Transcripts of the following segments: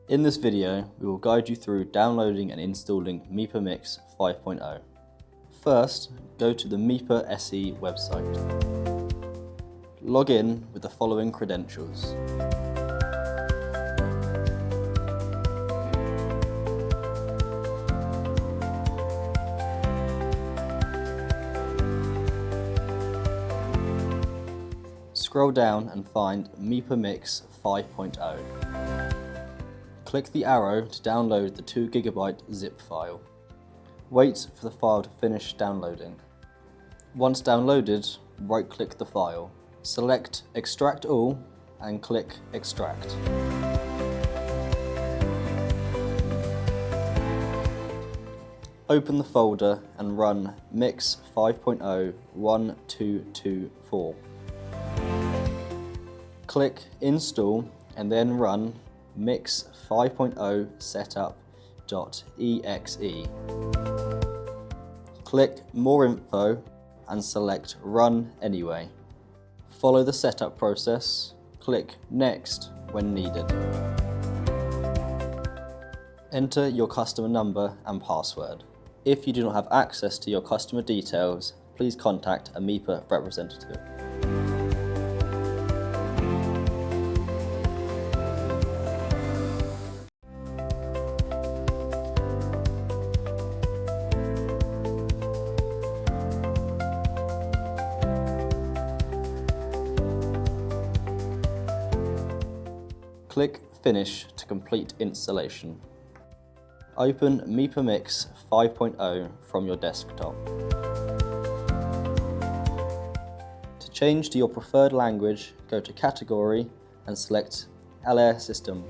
In this video, we will guide you through downloading and installing Mipa Mix 5.0. First, go to the Mipa SE website. Log in with the following credentials. Scroll down and find Mipa Mix 5.0. Click the arrow to download the 2 GB zip file. Wait for the file to finish downloading. Once downloaded, right-click the file. Select Extract All and click Extract. Open the folder and run Mix 5.0 1224. Click Install and then run Mix 5.0 setup.exe. Click More Info and select Run Anyway. Follow the setup process. Click Next when needed. Enter your customer number and password. If you do not have access to your customer details, please contact a Mipa representative. Click Finish to complete installation. Open Mipa Mix 5.0 from your desktop. To change to your preferred language, go to Category and select LR System.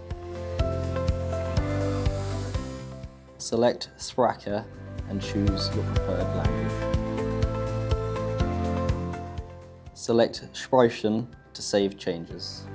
Select Sprache and choose your preferred language. Select Sprechen to save changes.